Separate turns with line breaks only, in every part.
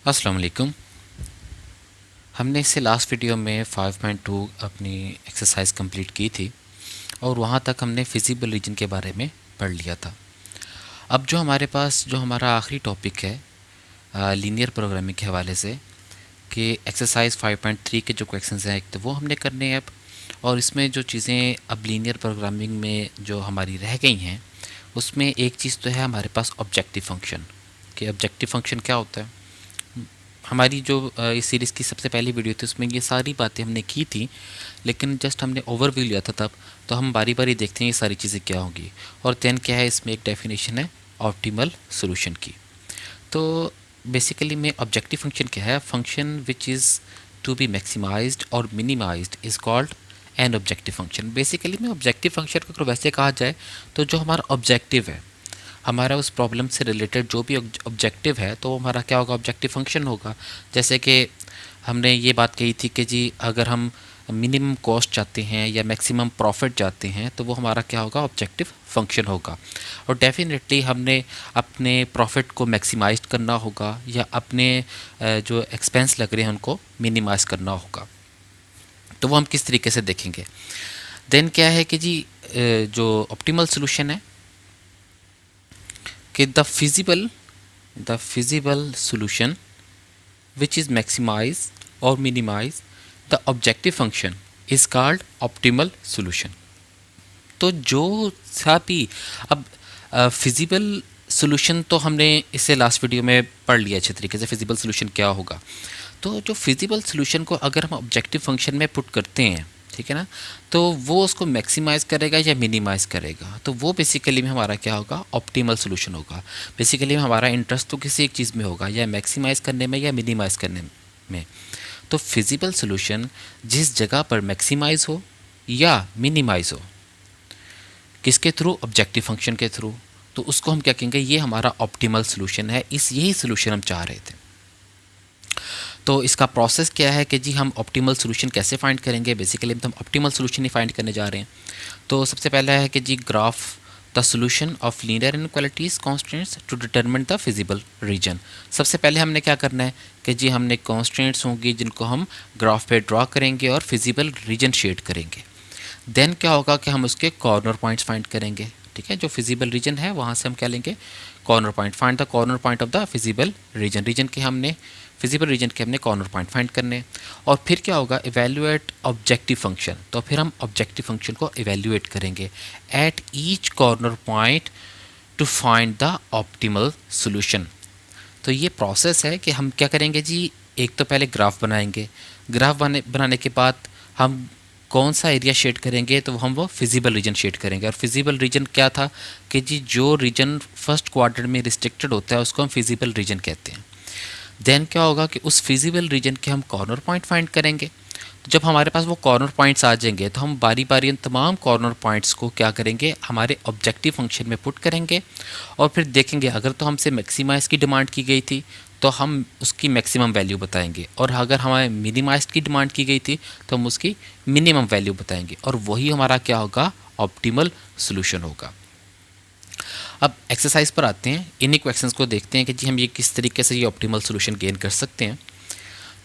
अस्सलाम वालेकुम। हमने इससे लास्ट वीडियो में 5.2 अपनी एक्सरसाइज कंप्लीट की थी और वहाँ तक हमने फिजिबल रीजन के बारे में पढ़ लिया था। अब जो हमारे पास जो हमारा आखिरी टॉपिक है लीनियर प्रोग्रामिंग के हवाले से कि एक्सरसाइज 5.3 के जो क्वेश्चंस हैं एक तो वो हमने करने हैं अब, और इसमें जो चीज़ें अब लीनियर प्रोग्रामिंग में जो हमारी रह गई हैं उसमें एक चीज़ तो है हमारे पास ऑब्जेक्टिव फंक्शन। कि ऑब्जेक्टिव फंक्शन क्या होता है? हमारी जो इस सीरीज़ की सबसे पहली वीडियो थी उसमें ये सारी बातें हमने की थी, लेकिन जस्ट हमने ओवरव्यू लिया था तब। तो हम बारी बारी देखते हैं ये सारी चीज़ें क्या होंगी। और देन क्या है, इसमें एक डेफिनेशन है ऑप्टिमल सॉल्यूशन की। तो बेसिकली में ऑब्जेक्टिव फंक्शन क्या है? Function which is to be maximised और minimised is called an objective function. Basically में ऑब्जेक्टिव फंक्शन को अगर वैसे कहा जाए तो जो हमारा ऑब्जेक्टिव है, हमारा उस प्रॉब्लम से रिलेटेड जो भी ऑब्जेक्टिव है तो वो हमारा क्या होगा? ऑब्जेक्टिव फंक्शन होगा। जैसे कि हमने ये बात कही थी कि जी अगर हम मिनिमम कॉस्ट चाहते हैं या मैक्सिमम प्रॉफिट चाहते हैं तो वो हमारा क्या होगा? ऑब्जेक्टिव फंक्शन होगा। और डेफिनेटली हमने अपने प्रॉफिट को मैक्सिमाइज करना होगा या अपने जो एक्सपेंस लग रहे हैं उनको मिनिमाइज करना होगा। तो वो हम किस तरीके से देखेंगे। देन क्या है कि जी जो ऑप्टिमल सोल्यूशन है कि the feasible solution which is maximize or minimize the objective function is called optimal solution। तो जो सा भी अब फिजिबल सोल्यूशन तो हमने इससे लास्ट वीडियो में पढ़ लिया अच्छे तरीके से फिजिबल सोल्यूशन क्या होगा। तो जो फिजिबल सोल्यूशन को अगर हम ऑब्जेक्टिव फंक्शन में पुट करते हैं, ठीक है ना, तो वो उसको मैक्सिमाइज़ करेगा या मिनिमाइज़ करेगा, तो वो बेसिकली में हमारा क्या होगा? ऑप्टिमल सोल्यूशन होगा। बेसिकली में हमारा इंटरेस्ट तो किसी एक चीज़ में होगा, या मैक्सिमाइज़ करने में या मिनिमाइज़ करने में। तो फिजिबल सोल्यूशन जिस जगह पर मैक्सिमाइज़ हो या मिनिमाइज़ हो, किसके थ्रू? ऑब्जेक्टिव फंक्शन के थ्रू, तो उसको हम क्या कहेंगे? ये हमारा ऑप्टिमल सोल्यूशन है। यही सोल्यूशन हम चाह रहे थे। तो इसका प्रोसेस क्या है कि जी हम ऑप्टिमल सोल्यूशन कैसे फाइंड करेंगे? बेसिकली हम ऑप्टिमल सोल्यूशन ही फाइंड करने जा रहे हैं। तो सबसे पहला है कि जी graph the solution of linear inequalities constraints to determine the feasible region. सबसे पहले हमने क्या करना है कि जी हमने कॉन्स्टेंट्स होंगी जिनको हम ग्राफ पे ड्रॉ करेंगे और फिजिबल रीजन शेड करेंगे। देन क्या होगा कि हम उसके कॉर्नर पॉइंट्स फाइंड करेंगे। ठीक है, जो फिजिबल रीजन है वहाँ से हम क्या लेंगे? Corner point. Find the corner point of the feasible reason. Feasible region के हमने कॉर्नर पॉइंट फाइंड करने। और फिर क्या होगा? Evaluate objective function. तो फिर हम ऑब्जेक्टिव फंक्शन को इवेल्युएट करेंगे at each corner point two find the optimal solution. तो ये प्रोसेस है कि हम क्या करेंगे जी, एक तो पहले ग्राफ बनाएंगे। ग्राफ बनाने के बाद हम कौन सा एरिया शेड करेंगे? तो हम वो फिजिबल रीजन शेड करेंगे। और फिजिबल रीजन क्या था कि जी जो रीजन फर्स्ट क्वाड्रेंट में रिस्ट्रिक्टेड होता है उसको हम फिजिबल रीजन कहते हैं। देन क्या होगा कि उस फिजिबल रीजन के हम कॉर्नर पॉइंट फाइंड करेंगे। तो जब हमारे पास वो कॉर्नर पॉइंट्स आ जाएंगे तो हम बारी बारी इन तमाम कॉर्नर पॉइंट्स को क्या करेंगे? हमारे ऑब्जेक्टिव फंक्शन में पुट करेंगे और फिर देखेंगे अगर तो हमसे मैक्सिमाइज़ की डिमांड की गई थी तो हम उसकी मैक्सिमम वैल्यू बताएंगे, और अगर हमें मिनिमाइज की डिमांड की गई थी तो हम उसकी मिनिमम वैल्यू बताएंगे, और वही हमारा क्या होगा? ऑप्टिमल सोल्यूशन होगा। अब एक्सरसाइज पर आते हैं, इन्हीं क्वेश्चंस को देखते हैं कि जी हम ये किस तरीके से ये ऑप्टिमल सोल्यूशन गेन कर सकते हैं।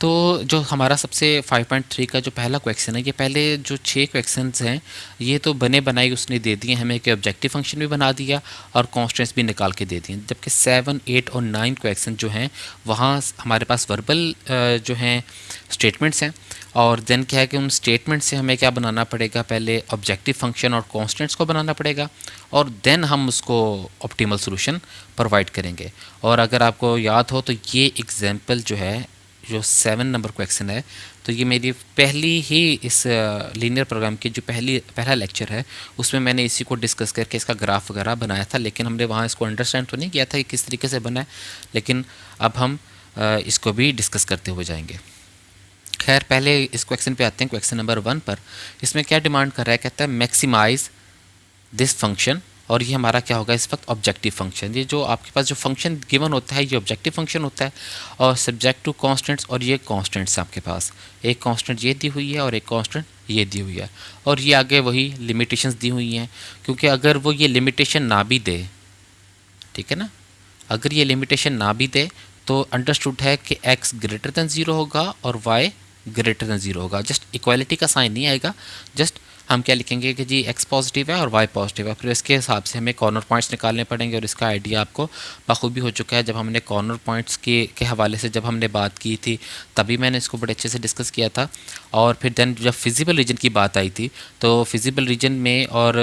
तो जो हमारा सबसे 5.3 का जो पहला क्वेश्चन है, ये पहले जो 6 क्वेश्चंस हैं ये तो बने बनाए उसने दे दिए हमें कि ऑब्जेक्टिव फंक्शन भी बना दिया और कॉन्स्टेंट्स भी निकाल के दे दिए। जबकि 7, 8 और 9 क्वेश्चन जो हैं वहाँ हमारे पास वर्बल जो हैं स्टेटमेंट्स हैं, और देन क्या है कि उन स्टेटमेंट से हमें क्या बनाना पड़ेगा? पहले ऑब्जेक्टिव फंक्शन और कॉन्स्टेंट्स को बनाना पड़ेगा, और देन हम उसको ऑप्टिमल सोल्यूशन प्रोवाइड करेंगे। और अगर आपको याद हो तो ये एग्जाम्पल जो है, जो 7 नंबर क्वेश्चन है, तो ये मेरी पहली ही इस लीनियर प्रोग्राम की जो पहला लेक्चर है उसमें मैंने इसी को डिस्कस करके इसका ग्राफ वगैरह बनाया था, लेकिन हमने वहाँ इसको अंडरस्टैंड तो नहीं किया था कि किस तरीके से बना है, लेकिन अब हम इसको भी डिस्कस करते हुए जाएंगे। खैर पहले इस क्वेश्चन पे आते हैं, क्वेश्चन नंबर 1 पर। इसमें क्या डिमांड कर रहा है? कहता है मैक्सिमाइज दिस फंक्शन, और ये हमारा क्या होगा इस वक्त? Objective function. ये जो आपके पास जो फंक्शन गिवन होता है ये ऑब्जेक्टिव फंक्शन होता है, और सब्जेक्ट टू कांस्टेंट्स, और ये कांस्टेंट्स आपके पास एक कांस्टेंट ये दी हुई है और एक कांस्टेंट ये दी हुई है, और ये आगे वही लिमिटेशंस दी हुई हैं। क्योंकि अगर वो ये लिमिटेशन ना भी दे, ठीक है ना, अगर ये लिमिटेशन ना भी दे तो अंडरस्टूड है कि x ग्रेटर दैन 0 होगा और y ग्रेटर दैन 0 होगा। जस्ट इक्वालिटी का साइन नहीं आएगा, जस्ट हम क्या लिखेंगे कि जी x पॉजिटिव है और y पॉजिटिव है, फिर इसके हिसाब से हमें कॉर्नर पॉइंट्स निकालने पड़ेंगे। और इसका आइडिया आपको बखूबी हो चुका है जब हमने कॉर्नर पॉइंट्स के हवाले से जब हमने बात की थी, तभी मैंने इसको बड़े अच्छे से डिस्कस किया था। और फिर देन जब फिजिबल रीजन की बात आई थी, तो फिजिबल रीजन में और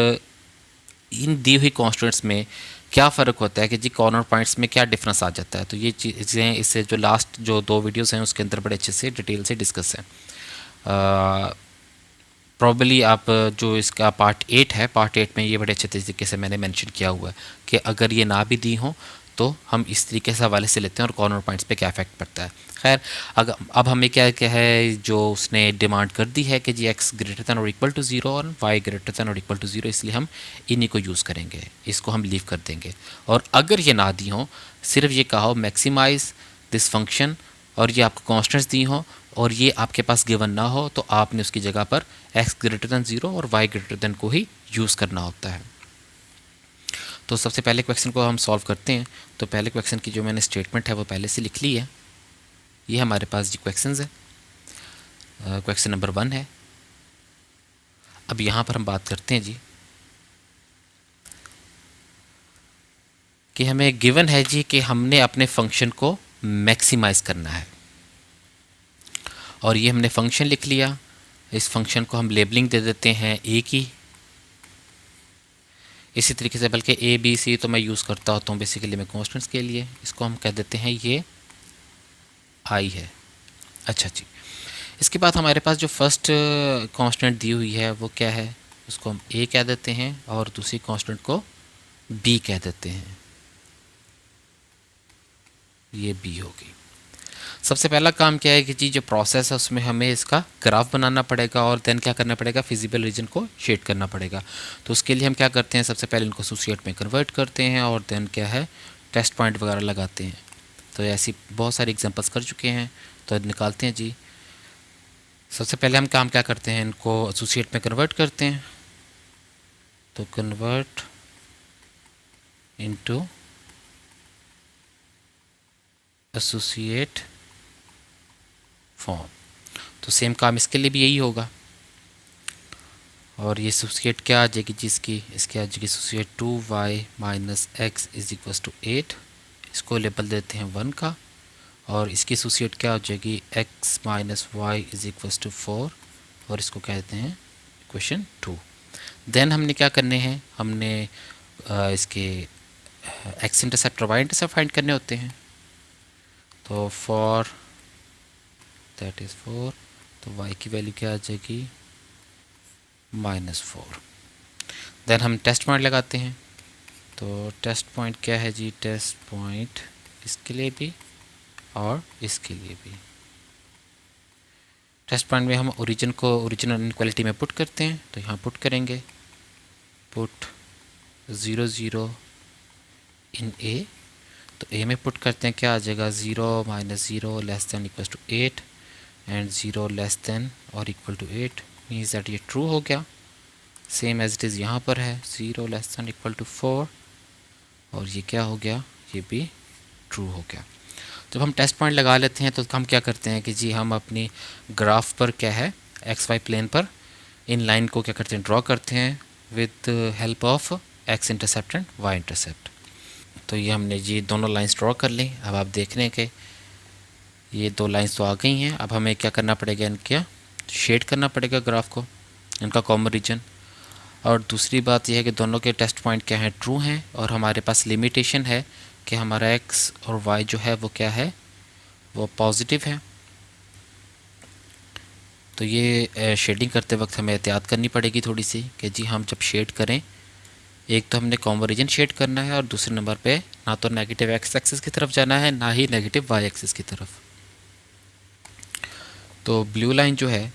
इन दी हुई कॉन्स्टेंट्स में क्या फ़र्क होता है कि जी कॉर्नर पॉइंट्स में क्या डिफरेंस आ जाता है। तो ये चीज़ें इससे जो लास्ट जो 2 वीडियोस हैं उसके अंदर बड़े अच्छे से डिटेल से डिस्कस है। प्रॉब्ली आप जो इसका पार्ट 8 है, पार्ट 8 में ये बड़े अच्छे तरीके से मैंने मेंशन किया हुआ है कि अगर ये ना भी दी हो तो हम इस तरीके से हवाले से लेते हैं और कॉर्नर पॉइंट्स पे क्या इफेक्ट पड़ता है। खैर, अगर अब हमें क्या क्या है जो उसने डिमांड कर दी है कि जी x ग्रेटर दैन और इक्वल टू 0 और y ग्रेटर दैन और इक्वल टू 0, इसलिए हम इन्हीं को यूज़ करेंगे, इसको हम लीव कर देंगे। और अगर ये ना दी हो, सिर्फ ये कहा हो मैक्सिमाइज दिस फंक्शन और ये आपको कॉन्स्टेंट्स दी हो और ये आपके पास गिवन ना हो, तो आपने उसकी जगह पर x ग्रेटर दैन 0 और y ग्रेटर दैन को ही यूज़ करना होता है। तो सबसे पहले क्वेश्चन को हम सॉल्व करते हैं। तो पहले क्वेश्चन की जो मैंने स्टेटमेंट है वो पहले से लिख ली है। ये हमारे पास जी क्वेश्चंस है, क्वेश्चन नंबर 1 है। अब यहाँ पर हम बात करते हैं जी कि हमें गिवन है जी कि हमने अपने फंक्शन को मैक्सिमाइज करना है, और ये हमने फंक्शन लिख लिया। इस फंक्शन को हम लेबलिंग दे देते हैं ए की। इसी तरीके से बल्कि ए बी सी तो मैं यूज़ करता होता हूँ बेसिकली मैं कॉन्स्टेंट्स के लिए, इसको हम कह देते हैं ये आई है। अच्छा जी, इसके बाद हमारे पास जो फर्स्ट कांस्टेंट दी हुई है वो क्या है, उसको हम ए कह देते हैं और दूसरी कांस्टेंट को बी कह देते हैं, ये बी होगी। सबसे पहला काम क्या है कि जी जो प्रोसेस है उसमें हमें इसका ग्राफ बनाना पड़ेगा और देन क्या करना पड़ेगा, फिजिबल रीजन को शेड करना पड़ेगा। तो उसके लिए हम क्या करते हैं, सबसे पहले इनको एसोसिएट में कन्वर्ट करते हैं और देन क्या है टेस्ट पॉइंट वगैरह लगाते हैं। तो ऐसी बहुत सारी एग्जांपल्स कर चुके हैं, तो निकालते हैं जी। सबसे पहले हम काम क्या करते हैं, इनको एसोसिएट में कन्वर्ट करते हैं। तो कन्वर्ट इनटू एसोसिएट फॉर्म। तो सेम काम इसके लिए भी यही होगा। और ये एसोसिएट क्या आ जाएगी जिसकी, इसकी आ जाएगी associate 2y minus x is equal to 8, इसको लेबल देते हैं 1 का। और इसकी एसोसिएट क्या हो जाएगी, x minus y is equal to 4, और इसको कहते हैं इक्वेशन 2। देन हमने क्या करने हैं, हमने इसके x इंटरसेप्ट और y इंटरसेप्ट फाइंड करने होते हैं। तो फॉर दैट इज़ 4, तो y की वैल्यू क्या आ जाएगी -4। देन हम टेस्ट पॉइंट लगाते हैं। तो टेस्ट पॉइंट क्या है जी, टेस्ट पॉइंट इसके लिए भी और इसके लिए भी। टेस्ट पॉइंट में हम ओरिजिन को ओरिजिनल इनक्वालिटी में पुट करते हैं। तो यहाँ पुट करेंगे पुट 0 0 इन ए। तो ए में पुट करते हैं, क्या आ जाएगा 0 minus 0 less than equal to 8 and 0 less than और इक्वल टू 8, मीन्स दैट ये ट्रू हो गया। सेम एज इट इज़ यहाँ पर है 0 लेस दैन इक्वल टू 4, और ये क्या हो गया, ये भी ट्रू हो गया। जब हम टेस्ट पॉइंट लगा लेते हैं तो हम क्या करते हैं कि जी हम अपनी ग्राफ पर क्या है एक्स वाई प्लेन पर इन लाइन को क्या करते हैं, ड्रॉ करते हैं with help of x intercept and y intercept. तो ये हमने जी दोनों लाइंस ड्रॉ कर ली। अब आप देख रहे हैं कि ये 2 लाइंस तो आ गई हैं। अब हमें क्या करना पड़ेगा, इनका शेड करना पड़ेगा ग्राफ को, इनका कॉमन रीजन। और दूसरी बात यह है कि दोनों के टेस्ट पॉइंट क्या हैं, ट्रू हैं, और हमारे पास लिमिटेशन है कि हमारा एक्स और वाई जो है वो क्या है, वो पॉजिटिव है। तो ये शेडिंग करते वक्त हमें एहतियात करनी पड़ेगी थोड़ी सी कि जी हम जब शेड करें, एक तो हमने कॉमन रीजन शेड करना है और दूसरे नंबर पे ना तो नेगेटिव एक्स एक्सिस की तरफ जाना है ना ही नेगेटिव वाई एक्सिस की तरफ। तो ब्लू लाइन जो है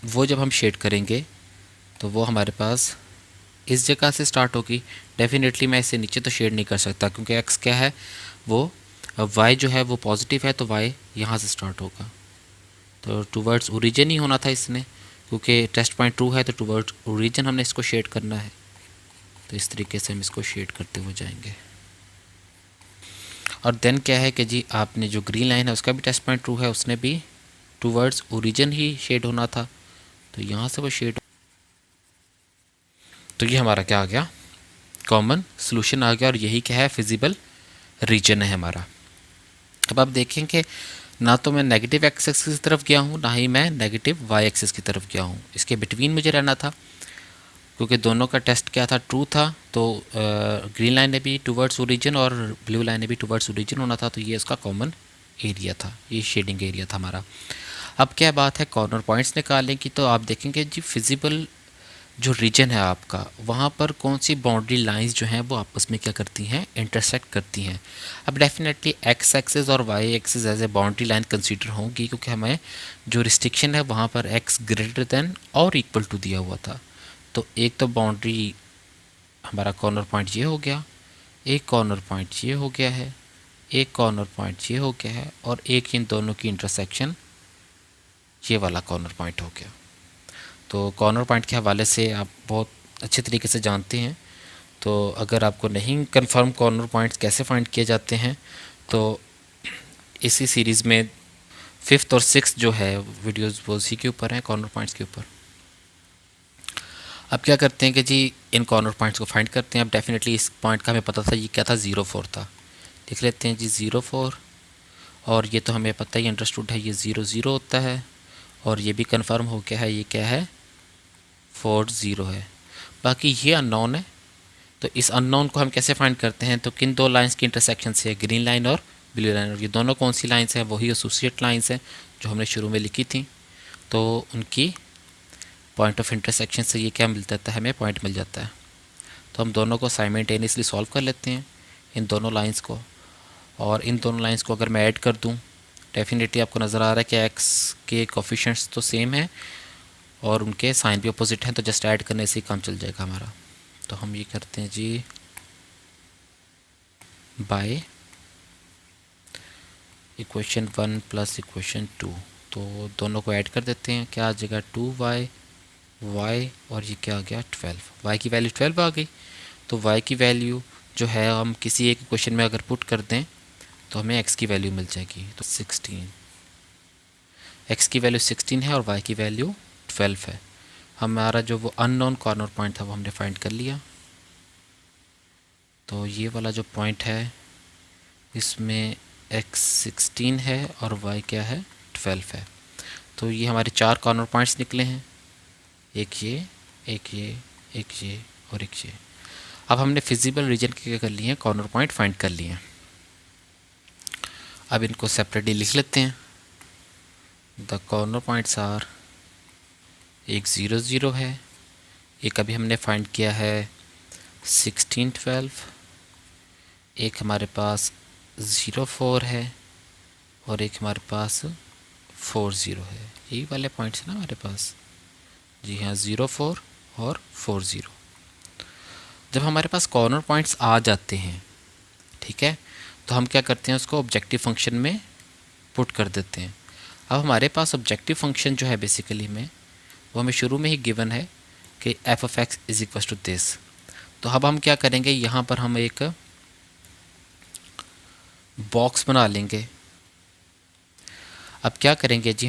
वो जब हम शेड करेंगे तो वो हमारे पास इस जगह से स्टार्ट होगी। डेफिनेटली मैं इससे नीचे तो शेड नहीं कर सकता क्योंकि एक्स क्या है, वो वाई जो है वो पॉजिटिव है, तो वाई यहाँ से स्टार्ट होगा। तो टूवर्ड्स ओरिजिन ही होना था इसने, क्योंकि टेस्ट पॉइंट ट्रू है तो टूवर्ड्स ओरिजिन हमने इसको शेड करना है। तो इस तरीके से हम इसको शेड करते हुए जाएंगे। और देन क्या है कि जी आपने जो ग्रीन लाइन है उसका भी टेस्ट पॉइंट ट्रू है, उसने भी टूवर्ड्स ओरिजिन ही शेड होना था, तो यहाँ से वो शेड, तो ये हमारा क्या आ गया, कॉमन सोल्यूशन आ गया, और यही क्या है, फिजिबल रीजन है हमारा। अब आप देखें कि ना तो मैं नेगेटिव एक्स एक्सिस की तरफ गया हूँ, ना ही मैं नेगेटिव वाई एक्सिस की तरफ गया हूँ, इसके बिटवीन मुझे रहना था, क्योंकि दोनों का टेस्ट क्या था, ट्रू था। तो ग्रीन लाइन ने भी टूवर्ड्स ओरिजिन और ब्लू लाइन ने भी टूवर्ड्स ओरिजिन होना था, तो ये इसका कॉमन एरिया था, ये शेडिंग एरिया था हमारा। अब क्या बात है कॉर्नर पॉइंट्स निकालने की, तो आप देखेंगे जी फिजिबल जो रीजन है आपका, वहाँ पर कौन सी बाउंड्री लाइंस जो हैं वो आपस में क्या करती हैं, इंटरसेक्ट करती हैं। अब डेफिनेटली एक्स एक्सिस और y axis as a boundary line consider होंगी, क्योंकि हमें जो रिस्ट्रिक्शन है वहाँ पर एक्स ग्रेटर देन और इक्वल टू दिया हुआ था। तो एक तो बाउंड्री हमारा कॉर्नर पॉइंट ये हो गया, एक कॉर्नर पॉइंट ये हो गया है, एक कॉर्नर पॉइंट ये हो गया है, और एक इन दोनों की इंटरसेक्शन ये वाला कॉर्नर पॉइंट हो गया। तो कॉर्नर पॉइंट के हवाले से आप बहुत अच्छे तरीके से जानते हैं। तो अगर आपको नहीं कंफर्म कॉर्नर पॉइंट्स कैसे फाइंड किए जाते हैं, तो इसी सीरीज़ में 5th और 6th जो है वीडियोस वो उसी के ऊपर हैं, कॉर्नर पॉइंट्स के ऊपर। अब क्या करते हैं कि जी इन कॉर्नर पॉइंट्स को फाइंड करते हैं। अब डेफिनेटली इस पॉइंट का हमें पता था, ये क्या था, 0 4 था। देख लेते हैं जी 0 4, और ये तो हमें पता ही अंडरस्टूड है, ये 0 0 होता है, और ये भी कंफर्म हो गया है, ये क्या है, 4 0 है। बाकी ये अननोन है, तो इस अननोन को हम कैसे फाइंड करते हैं, तो किन दो लाइंस की इंटरसेक्शन से, ग्रीन लाइन और ब्लू लाइन, और ये दोनों कौन सी लाइंस हैं, वही एसोसिएट लाइंस हैं जो हमने शुरू में लिखी थी। तो उनकी पॉइंट ऑफ इंटरसेक्शन से ये क्या मिल जाता है, हमें पॉइंट मिल जाता है। तो हम दोनों को साइमल्टेनियसली सॉल्व कर लेते हैं, इन दोनों लाइंस को। और इन दोनों लाइंस को अगर मैं ऐड कर दूं, डेफिनेटली आपको नज़र आ रहा है कि एक्स के कोफिशिएंट्स तो सेम हैं और उनके साइन भी अपोजिट हैं, तो जस्ट ऐड करने से ही काम चल जाएगा हमारा। तो हम ये करते हैं जी बाय इक्वेशन 1 प्लस इक्वेशन 2, तो दोनों को ऐड कर देते हैं, क्या आ जाएगा 2y y, और ये क्या आ गया 12, y की वैल्यू 12 आ गई। तो y की वैल्यू जो है हम किसी एक क्वेश्चन में अगर पुट कर दें तो हमें x की वैल्यू मिल जाएगी, तो 16, x की वैल्यू 16 है और y की वैल्यू 12 है। हमारा जो वो अननोन कॉर्नर पॉइंट था वो हमने फाइंड कर लिया। तो ये वाला जो पॉइंट है इसमें x 16 है और y क्या है 12 है। तो ये हमारे 4 कॉर्नर पॉइंट्स निकले हैं, एक ये, एक ये, एक ये और एक ये। अब हमने फिजिबल रीजन के क्या कर लिए हैं, कॉर्नर पॉइंट फाइंड कर लिए हैं। अब इनको सेपरेटली लिख लेते हैं। द कॉर्नर पॉइंट्स आर, एक 0 0 है, एक अभी हमने फाइंड किया है 16 12, एक हमारे पास 0 4 है, और एक हमारे पास 4 0 है। यही वाले पॉइंट्स हैं ना हमारे पास, जी हाँ 0 4 और 4 0। जब हमारे पास कॉर्नर पॉइंट्स आ जाते हैं, ठीक है, तो हम क्या करते हैं, उसको ऑब्जेक्टिव फंक्शन में पुट कर देते हैं। अब हमारे पास ऑब्जेक्टिव फंक्शन जो है बेसिकली में वो हमें शुरू में ही गिवन है कि f of x is equal to this. तो अब हम क्या करेंगे, यहाँ पर हम एक बॉक्स बना लेंगे। अब क्या करेंगे जी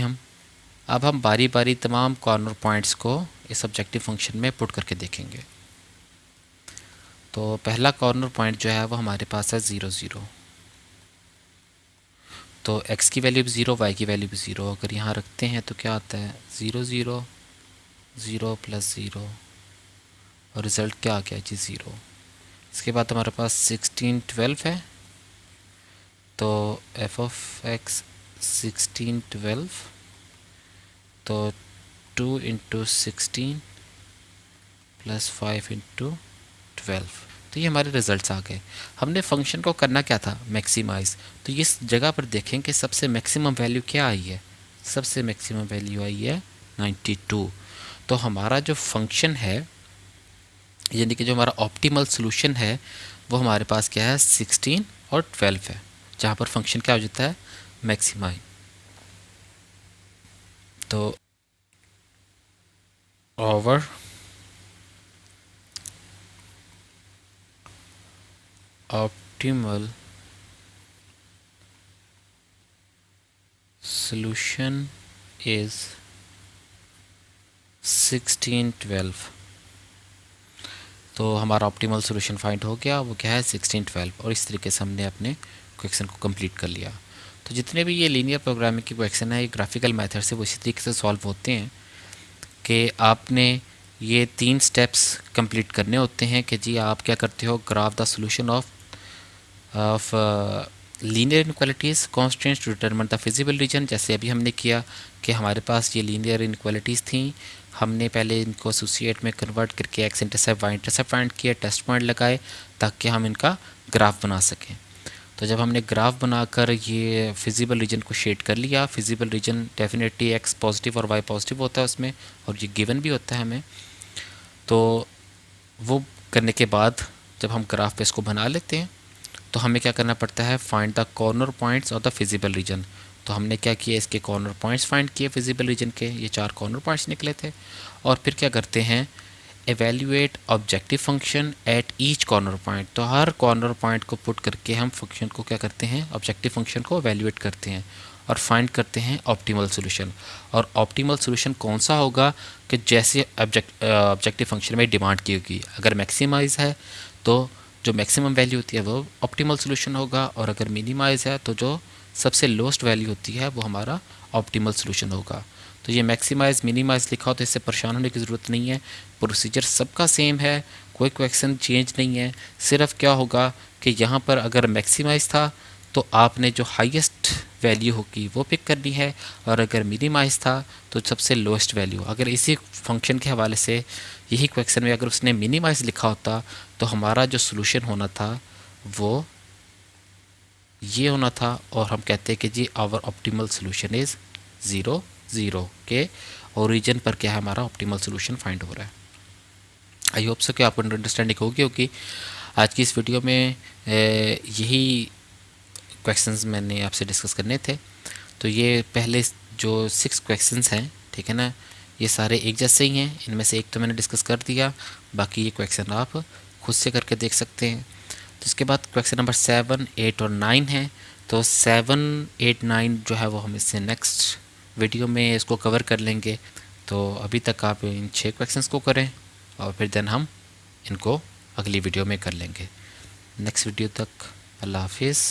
अब हम बारी बारी तमाम कॉर्नर पॉइंट्स को इस ऑब्जेक्टिव फंक्शन में पुट करके देखेंगे। तो पहला कॉर्नर पॉइंट जो है वो हमारे पास है 0 0, तो x की वैल्यू भी 0, y की वैल्यू भी 0। अगर यहाँ रखते हैं तो क्या आता है 0 0 0 प्लस 0, और रिज़ल्ट क्या आ गया जी 0। इसके बाद हमारे पास 16 12 है, तो एफ ऑफ एक्स 16 12, तो 2 इंटू 16 प्लस 5 इंटू 12, तो ये हमारे रिजल्ट्स आ गए। हमने फंक्शन को करना क्या था, मैक्सिमाइज़। तो इस जगह पर देखें कि सबसे मैक्सिमम वैल्यू क्या आई है, सबसे मैक्सिमम वैल्यू आई है 92। तो हमारा जो फंक्शन है, यानी कि जो हमारा ऑप्टिमल सोल्यूशन है, वो हमारे पास क्या है 16 और 12 है, जहाँ पर फंक्शन क्या हो जाता है, मैक्सिमाइज। तो ओवर ऑप्टिमल solution is 1612। तो हमारा ऑप्टिमल सोल्यूशन फाइंड हो गया, वो क्या है 1612। और इस तरीके से हमने अपने क्वेश्चन को कंप्लीट कर लिया। तो जितने भी ये लीनियर प्रोग्रामिंग के क्वेश्चन है ये ग्राफिकल मेथड से वो इसी तरीके से सॉल्व होते हैं कि आपने ये 3 स्टेप्स कंप्लीट करने होते हैं कि जी आप क्या करते हो, graph the solution of linear inequalities constants to determine the feasible region. जैसे अभी हमने किया कि हमारे पास ये लीनियर इनक्वालिटीज़ थी, हमने पहले इनको एसोसिएट में कन्वर्ट करके x intercept y intercept find किया, टेस्ट पॉइंट लगाए ताकि हम इनका ग्राफ बना सकें। तो जब हमने ग्राफ बनाकर ये फिजिबल रीजन को शेड कर लिया, feasible region definitely x positive और वाई पॉजिटिव होता है उसमें, और ये गिवन भी होता है हमें। तो वो करने के बाद जब हम ग्राफ पे इसको बना लेते हैं तो हमें क्या करना पड़ता है, find the corner points of the feasible reason. तो हमने क्या किया, इसके कॉर्नर पॉइंट्स फाइंड किए फिजिबल रीजन के, ये 4 कॉर्नर पॉइंट्स निकले थे। और फिर क्या करते हैं, evaluate objective function at each corner point. तो हर कॉर्नर पॉइंट को पुट करके हम फंक्शन को क्या करते हैं, ऑब्जेक्टिव फंक्शन को एवेल्यूएट करते हैं और फाइंड करते हैं ऑप्टिमल सोल्यूशन। और ऑप्टिमल सोल्यूशन कौन सा होगा कि जैसे ऑब्जेक्टिव फंक्शन में डिमांड की होगी, अगर मैक्सिमाइज है तो जो मैक्सिमम वैल्यू होती है वो ऑप्टिमल सोल्यूशन होगा, और अगर मिनिमाइज है तो जो सबसे लोएस्ट वैल्यू होती है वो हमारा ऑप्टिमल सोल्यूशन होगा। तो ये मैक्सिमाइज मिनिमाइज लिखा हो तो इससे परेशान होने की ज़रूरत नहीं है, प्रोसीजर सबका सेम है, कोई क्वेश्चन चेंज नहीं है। सिर्फ क्या होगा कि यहाँ पर अगर मैक्सिमाइज था तो आपने जो हाईएस्ट वैल्यू होगी वो पिक करनी है, और अगर मिनिमाइज था तो सबसे लोएस्ट वैल्यू। अगर इसी फंक्शन के हवाले से यही क्वेश्चन में अगर उसने मिनिमाइज लिखा होता तो हमारा जो सोल्यूशन होना था वो ये होना था, और हम कहते हैं कि जी आवर ऑप्टिमल सोल्यूशन इज़ 0 0 के ओरिजिन पर क्या है हमारा ऑप्टिमल सोल्यूशन फाइंड हो रहा है। आई होप सो कि आपको अंडरस्टैंडिंग होगी क्योंकि आज की इस वीडियो में यही क्वेश्चंस मैंने आपसे डिस्कस करने थे। तो ये पहले जो 6 क्वेश्चंस हैं, ठीक है ना, ये सारे एक जैसे ही हैं, इनमें से एक तो मैंने डिस्कस कर दिया, बाकी ये क्वेश्चन आप खुद से करके देख सकते हैं। तो इसके बाद क्वेश्चन नंबर 7, 8 और 9 है। तो 7, 8, 9 जो है वो हम इससे नेक्स्ट वीडियो में इसको कवर कर लेंगे। तो अभी तक आप इन 6 क्वेश्चंस को करें और फिर देन हम इनको अगली वीडियो में कर लेंगे। नेक्स्ट वीडियो तक अल्लाह हाफिज़।